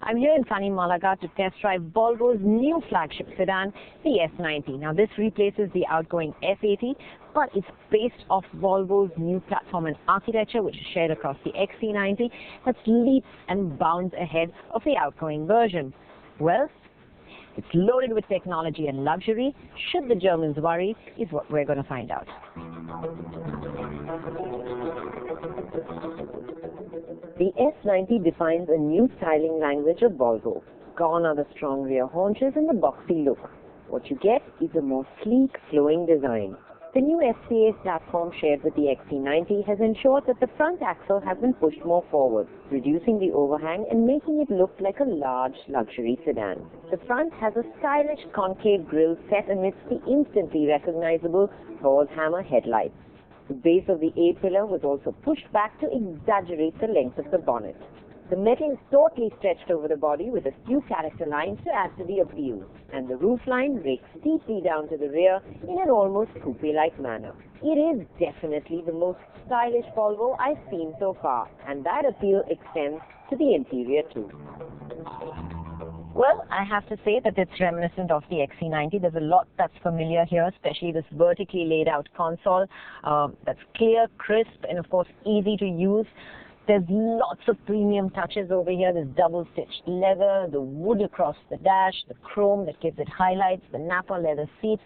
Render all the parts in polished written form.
I'm here in sunny Malaga to test drive Volvo's new flagship sedan, the S90. Now this replaces the outgoing S80, but it's based off Volvo's new platform and architecture, which is shared across the XC90, that leaps and bounds ahead of the outgoing version. Well, it's loaded with technology and luxury. Should the Germans worry, is what we're going to find out. The S90 defines a new styling language of Volvo. Gone are the strong rear haunches and the boxy look. What you get is a more sleek, flowing design. The new FCA platform shared with the XC90 has ensured that the front axle has been pushed more forward, reducing the overhang and making it look like a large luxury sedan. The front has a stylish concave grille set amidst the instantly recognizable tall hammer headlights. The base of the A-pillar was also pushed back to exaggerate the length of the bonnet. The metal is totally stretched over the body with a few character lines to add to the appeal, and the roofline rakes steeply down to the rear in an almost coupe-like manner. It is definitely the most stylish Volvo I've seen so far, and that appeal extends to the interior too. Well, I have to say that it's reminiscent of the XC90. There's a lot that's familiar here, especially this vertically laid out console that's clear, crisp, and of course easy to use. There's lots of premium touches over here. There's double-stitched leather, the wood across the dash, the chrome that gives it highlights, the Napa leather seats.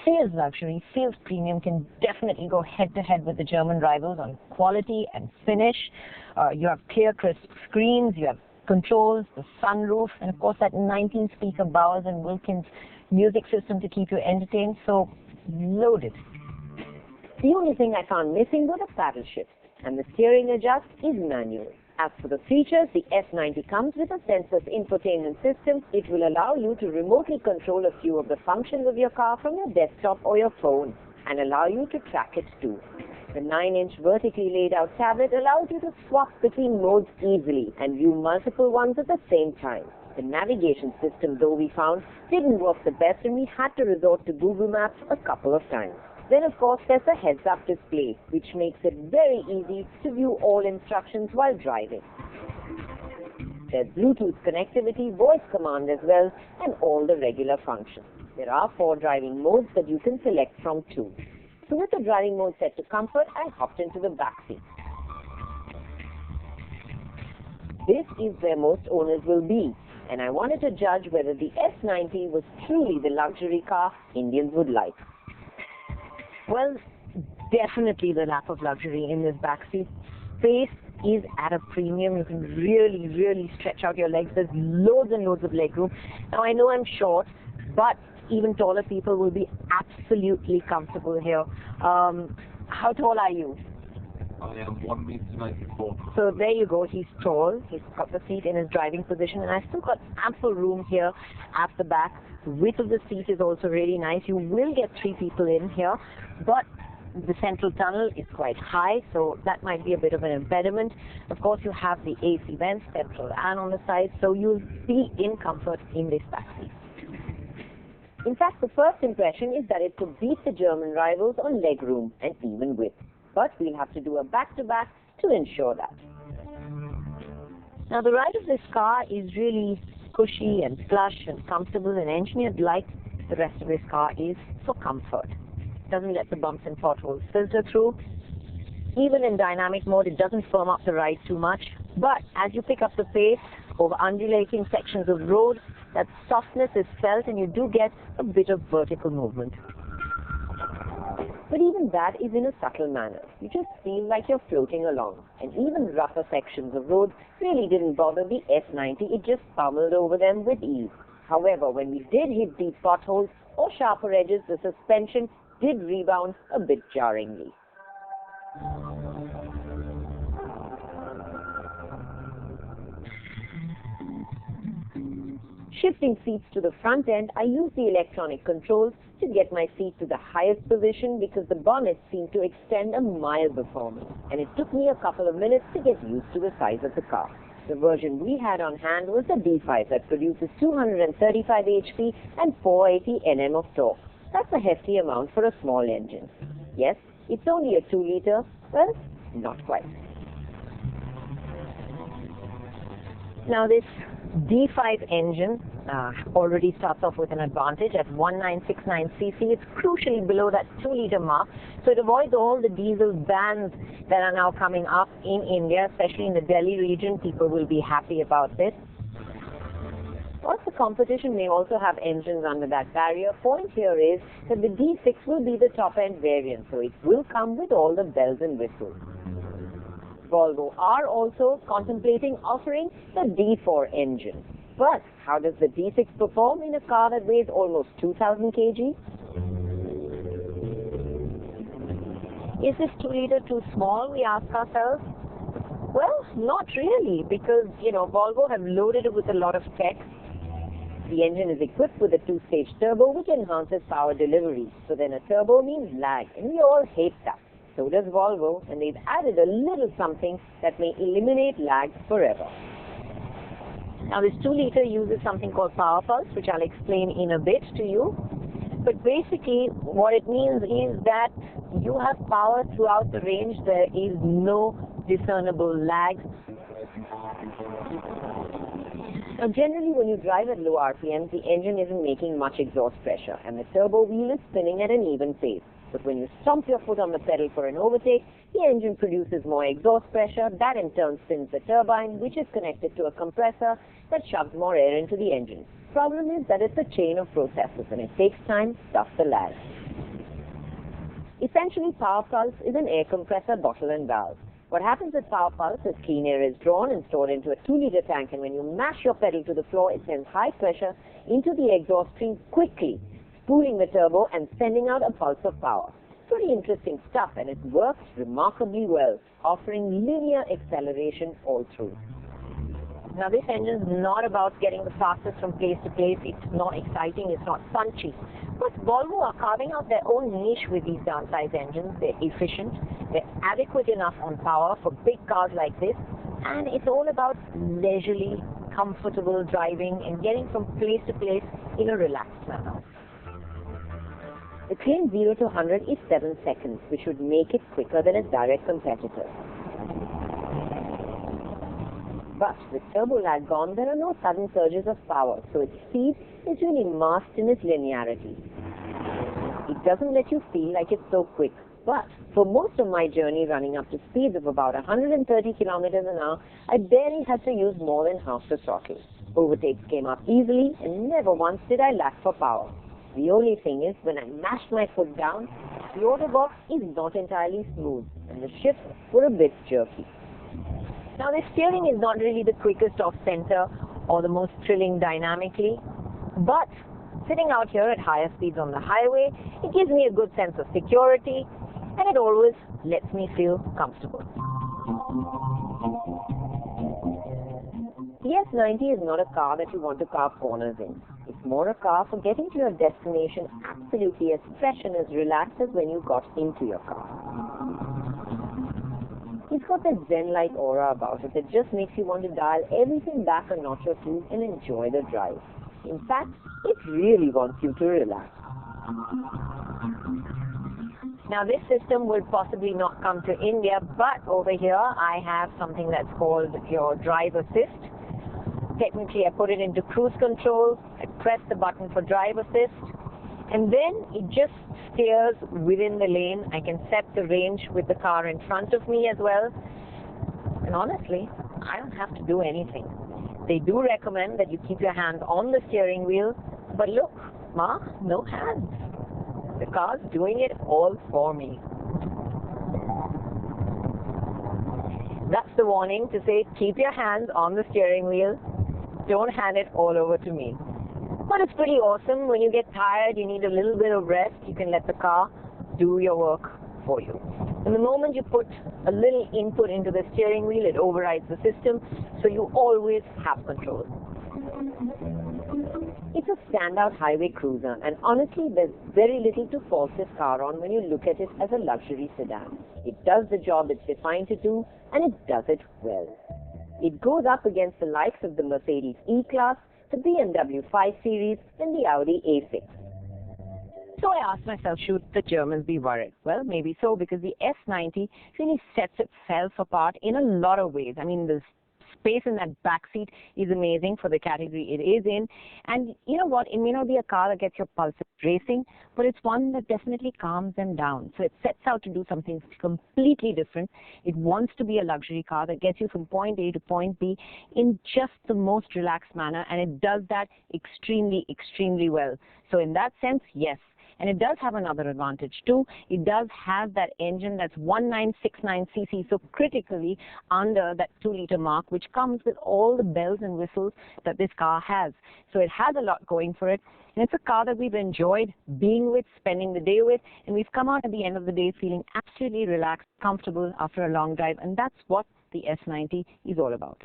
Feels luxury, feels premium, can definitely go head-to-head with the German rivals on quality and finish. You have clear, crisp screens, you have controls, the sunroof, and of course that 19-speaker Bowers and Wilkins music system to keep you entertained. So, loaded. The only thing I found missing were the paddle shifts, and the steering adjust is manual. As for the features, the S90 comes with a sensorless infotainment system. It will allow you to remotely control a few of the functions of your car from your desktop or your phone, and allow you to track it too. The 9-inch vertically laid out tablet allows you to swap between modes easily and view multiple ones at the same time. The navigation system, though, we found didn't work the best, and we had to resort to Google Maps a couple of times. Then, of course, there's a heads-up display, which makes it very easy to view all instructions while driving. There's Bluetooth connectivity, voice command as well, and all the regular functions. There are 4 driving modes that you can select from too. So with the driving mode set to comfort, I hopped into the back seat. This is where most owners will be, and I wanted to judge whether the S90 was truly the luxury car Indians would like. Well, definitely the lap of luxury in this back seat. Space is at a premium. You can really stretch out your legs. There's loads and loads of leg room. Now I know I'm short, but even taller people will be absolutely comfortable here. How tall are you? I am 1.94 m. So there you go, he's tall, he's got the seat in his driving position, and I've still got ample room here at the back. The width of the seat is also really nice. You will get 3 people in here, but the central tunnel is quite high, so that might be a bit of an impediment. Of course, you have the AC vents, central and on the side, so you'll be in comfort in this back seat. In fact, the first impression is that it could beat the German rivals on legroom and even width. But we'll have to do a back-to-back to ensure that. Now, the ride of this car is really cushy and plush and comfortable and engineered like the rest of this car is for comfort. It doesn't let the bumps and potholes filter through. Even in dynamic mode, it doesn't firm up the ride too much. But as you pick up the pace over undulating sections of road, that softness is felt and you do get a bit of vertical movement. But even that is in a subtle manner. You just feel like you're floating along. And even rougher sections of road really didn't bother the S90. It just pummeled over them with ease. However, when we did hit deep potholes or sharper edges, the suspension did rebound a bit jarringly. Shifting seats to the front end, I used the electronic controls to get my seat to the highest position because the bonnet seemed to extend a mile before me, and it took me a couple of minutes to get used to the size of the car. The version we had on hand was the D5 that produces 235 HP and 480 Nm of torque. That's a hefty amount for a small engine. Yes, it's only a 2-liter, well, not quite. Now this D5 engine already starts off with an advantage at 1969cc. It's crucially below that 2-liter mark, so it avoids all the diesel bans that are now coming up in India, especially in the Delhi region. People will be happy about this. Whilst the competition may also have engines under that barrier, point here is that the D6 will be the top-end variant, so it will come with all the bells and whistles. Volvo are also contemplating offering the D4 engine. But how does the D6 perform in a car that weighs almost 2,000 kg? Is this 2-liter too small, we ask ourselves? Well, not really, because, Volvo have loaded it with a lot of tech. The engine is equipped with a 2-stage turbo which enhances power delivery. So then a turbo means lag, and we all hate that. So does Volvo, and they've added a little something that may eliminate lag forever. Now this 2-liter uses something called power pulse, which I'll explain in a bit to you. But basically what it means is that you have power throughout the range. There is no discernible lag. Now generally when you drive at low RPMs, the engine isn't making much exhaust pressure and the turbo wheel is spinning at an even pace. But when you stomp your foot on the pedal for an overtake, the engine produces more exhaust pressure. That in turn spins the turbine, which is connected to a compressor that shoves more air into the engine. Problem is that it's a chain of processes and it takes time, thus the lag. Essentially, power pulse is an air compressor bottle and valve. What happens with power pulse is clean air is drawn and stored into a 2-liter tank, and when you mash your pedal to the floor, it sends high pressure into the exhaust stream quickly, spooling the turbo and sending out a pulse of power. Pretty interesting stuff, and it works remarkably well, offering linear acceleration all through. Now this engine is not about getting the fastest from place to place. It's not exciting, it's not punchy. But Volvo are carving out their own niche with these downsized engines. They're efficient, they're adequate enough on power for big cars like this, and it's all about leisurely, comfortable driving and getting from place to place in a relaxed manner. The claim 0 to 100 is 7 seconds, which would make it quicker than its direct competitor. But with turbo lag gone, there are no sudden surges of power, so its speed is really masked in its linearity. It doesn't let you feel like it's so quick, but for most of my journey running up to speeds of about 130 kilometers an hour, I barely had to use more than half the throttle. Overtakes came up easily, and never once did I lack for power. The only thing is, when I mashed my foot down, the auto box is not entirely smooth, and the shifts were a bit jerky. Now the steering is not really the quickest off center or the most thrilling dynamically, but sitting out here at higher speeds on the highway, it gives me a good sense of security, and it always lets me feel comfortable. The S90 is not a car that you want to carve corners in. It's more a car for getting to your destination absolutely as fresh and as relaxed as when you got into your car. It's got that zen-like aura about it that just makes you want to dial everything back a notch or two and enjoy the drive. In fact, it really wants you to relax. Now this system will possibly not come to India, but over here I have something that's called your drive assist. Technically I put it into cruise control, I press the button for drive assist, and then it just steers within the lane. I can set the range with the car in front of me as well. And honestly, I don't have to do anything. They do recommend that you keep your hands on the steering wheel, but look, Ma, no hands. The car's doing it all for me. That's the warning to say, keep your hands on the steering wheel. Don't hand it all over to me. But it's pretty awesome. When you get tired, you need a little bit of rest, you can let the car do your work for you. And the moment you put a little input into the steering wheel, it overrides the system, so you always have control. It's a standout highway cruiser, and honestly, there's very little to fault this car on when you look at it as a luxury sedan. It does the job it's designed to do, and it does it well. It goes up against the likes of the Mercedes E-Class, the BMW 5 Series, and the Audi A6. So I asked myself, should the Germans be worried? Well, maybe so, because the S90 really sets itself apart in a lot of ways. I mean, the space in that back seat is amazing for the category it is in. And you know what? It may not be a car that gets your pulses racing, but it's one that definitely calms them down. So it sets out to do something completely different. It wants to be a luxury car that gets you from point A to point B in just the most relaxed manner, and it does that extremely, extremely well. So in that sense, yes. And it does have another advantage too. It does have that engine that's 1969 cc, so critically under that 2-liter mark, which comes with all the bells and whistles that this car has. So it has a lot going for it. And it's a car that we've enjoyed being with, spending the day with, and we've come out at the end of the day feeling absolutely relaxed, comfortable after a long drive, and that's what the S90 is all about.